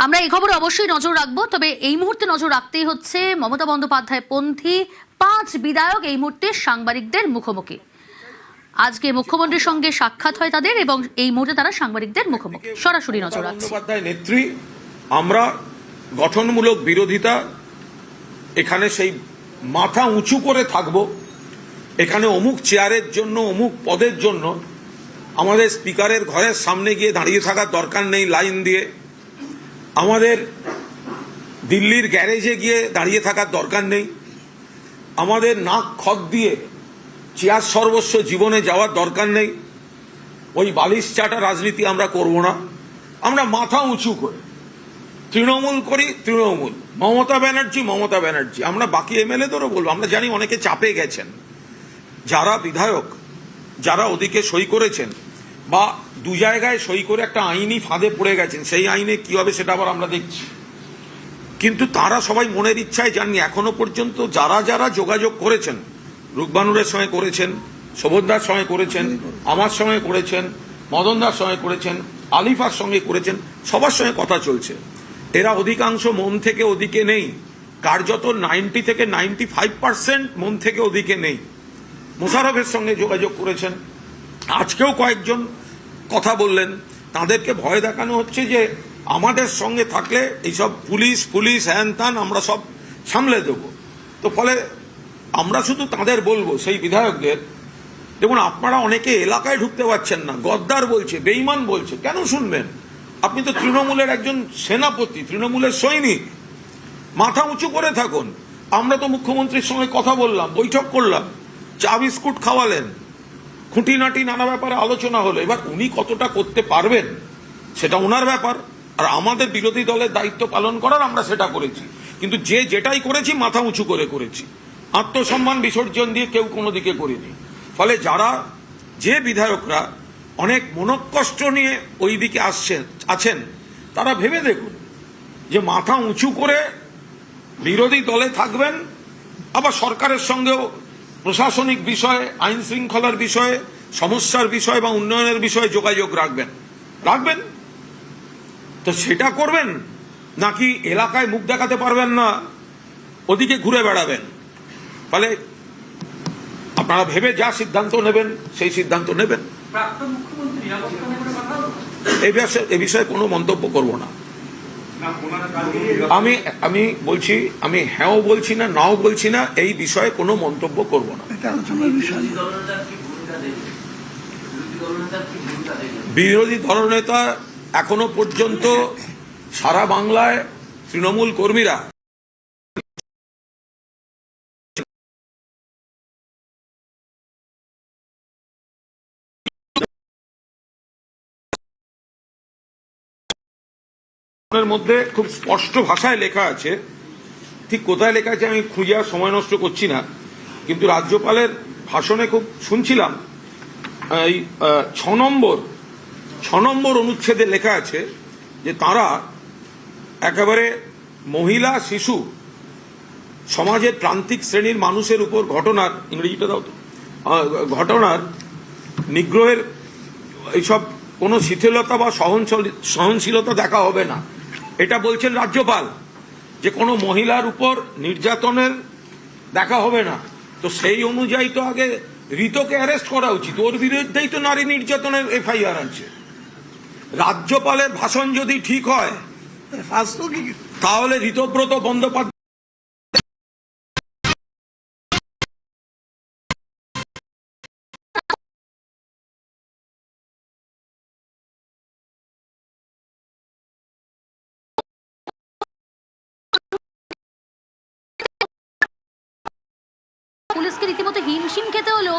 আমরা এই খবরে অবশ্যই নজর রাখবো, তবে এই মুহূর্তে নজর রাখতেই হচ্ছে মমতা বন্দ্যোপাধ্যায় পন্থী ৫ বিধায়ক এই মুহূর্তে সাংবাদিকদের মুখোমুখি। আজকে মুখ্যমন্ত্রীর সঙ্গে সাক্ষাৎ হয় তাদের এবং এই মুহূর্তে তারা সাংবাদিকদের মুখোমুখি। সরাসরি নজর রাখছে। বন্দ্যোপাধ্যায় নেত্রী, আমরা গঠনমূলক বিরোধিতা, এখানে সেই মাথা উঁচু করে থাকব। এখানে অমুক চেয়ারের জন্য, অমুক পদের জন্য আমাদের স্পিকারের ঘরের সামনে গিয়ে দাঁড়িয়ে থাকার দরকার নেই লাইন দিয়ে। আমাদের দিল্লির গ্যারেজে গিয়ে দাঁড়িয়ে থাকার দরকার নেই। আমাদের নাক খত দিয়ে চেয়ার সর্বস্ব জীবনে যাওয়ার দরকার নেই। ওই বালিশ চাটা রাজনীতি আমরা করব না। আমরা মাথা উঁচু করে তৃণমূল করি, তৃণমূল, মমতা ব্যানার্জি, মমতা ব্যানার্জি। আমরা বাকি এমএলএদেরও বলবো, আমরা জানি অনেকে চাপে গেছেন, যারা বিধায়ক, যারা ওদিকে সই করেছেন বা দু জায়গায় সই করে একটা আইনি ফাঁদে পড়ে গেছেন, সেই আইনে কি হবে সেটা আবার আমরা দেখছি। কিন্তু তারা সবাই মনের ইচ্ছায় জাননি। এখনো পর্যন্ত যারা যারা যোগাযোগ করেছেন, রূপবানুরের সঙ্গে করেছেন, শোভনদার সঙ্গে করেছেন, আমার সঙ্গে করেছেন, মদনদার সঙ্গে করেছেন, আলিফার সঙ্গে করেছেন, সবার সঙ্গে কথা চলছে। এরা অধিকাংশ মন থেকে ওদিকে নেই। কার্যত 90 থেকে 95% মন থেকে ওদিকে নেই। মোশাররফের সঙ্গে যোগাযোগ করেছেন, আজকেও কয়েকজন কথা বললেন। তাদেরকে ভয় দেখানো হচ্ছে যে আমাদের সঙ্গে থাকলে এইসব পুলিশ হ্যান ত্যান আমরা সব সামলে দেব। তো ফলে আমরা শুধু তাদের বলবো, সেই বিধায়কদের, দেখুন আপনারা অনেকে এলাকায় ঢুকতে পারছেন না, গদ্দার বলছে, বেঈমান বলছে, কেন শুনবেন? আপনি তো তৃণমূলের একজন সেনাপতি, তৃণমূলের সৈনিক। মাথা উঁচু করে থাকুন। আমরা তো মুখ্যমন্ত্রীর সঙ্গে কথা বললাম, বৈঠক করলাম, চা বিস্কুট খাওয়ালেন, খুঁটিনাটি নানা ব্যাপারে আলোচনা হলো। এবার উনি কতটা করতে পারবেন সেটা ওনার ব্যাপার, আর আমাদের বিরোধী দলের দায়িত্ব পালন করার আমরা সেটা করেছি। কিন্তু যে যেটাই করেছি মাথা উঁচু করে করেছি, আত্মসম্মান বিসর্জন দিয়ে কেউ কোনো দিকে করিনি। ফলে যারা, যে বিধায়করা অনেক মনোকষ্ট নিয়ে ওই দিকে আছেন, তারা ভেবে দেখুন যে মাথা উঁচু করে বিরোধী দলে থাকবেন, আবার সরকারের সঙ্গেও প্রশাসনিক বিষয়ে, আইন শৃঙ্খলার বিষয়ে, সমস্যার বিষয় বা উন্নয়নের বিষয়ে যোগাযোগ রাখবেন। তো সেটা করবেন, নাকি এলাকায় মুখ দেখাতে পারবেন না, ওদিকে ঘুরে বেড়াবেন? ফলে আপনারা ভেবে যা সিদ্ধান্ত নেবেন সেই সিদ্ধান্ত নেবেন। এ বিষয়ে কোনো মন্তব্য করব না। আমি বলছি, আমি হ্যাঁও বলছি না, নাও বলছি না, এই বিষয়ে কোনো মন্তব্য করব না। বিরোধী দলনেতা এখনো পর্যন্ত সারা বাংলায় তৃণমূল কর্মীরা মধ্যে খুব স্পষ্ট ভাষায় লেখা আছে, ঠিক কোথায় লেখা আছে আমি খুঁজে আর সময় নষ্ট করছি না, কিন্তু রাজ্যপালের ভাষণে খুব শুনছিলাম, এই 6 নম্বর অনুচ্ছেদে লেখা আছে যে তারা একেবারে মহিলা, শিশু, সমাজের প্রান্তিক শ্রেণীর মানুষের উপর ঘটনার, ইংরেজিটা দাও তো, ঘটনার নিগ্রহের এইসব কোনো শিথিলতা বা সহনশীলতা দেখা হবে না। এটা বলছেন রাজ্যপাল, যে কোনো মহিলার উপর নির্যাতনের দেখা হবে না। তো সেই অনুযায়ী তো আগে ঋতকে অ্যারেস্ট করা উচিত, ওর বিরুদ্ধেই তো নারী নির্যাতনের এফআইআর আছে। রাজ্যপালের ভাষণ যদি ঠিক হয় তাহলে ঋতব্রত বন্দ্যোপাধ্যায় পুলিশকে রীতিমতো হিমশিম খেতে হলো।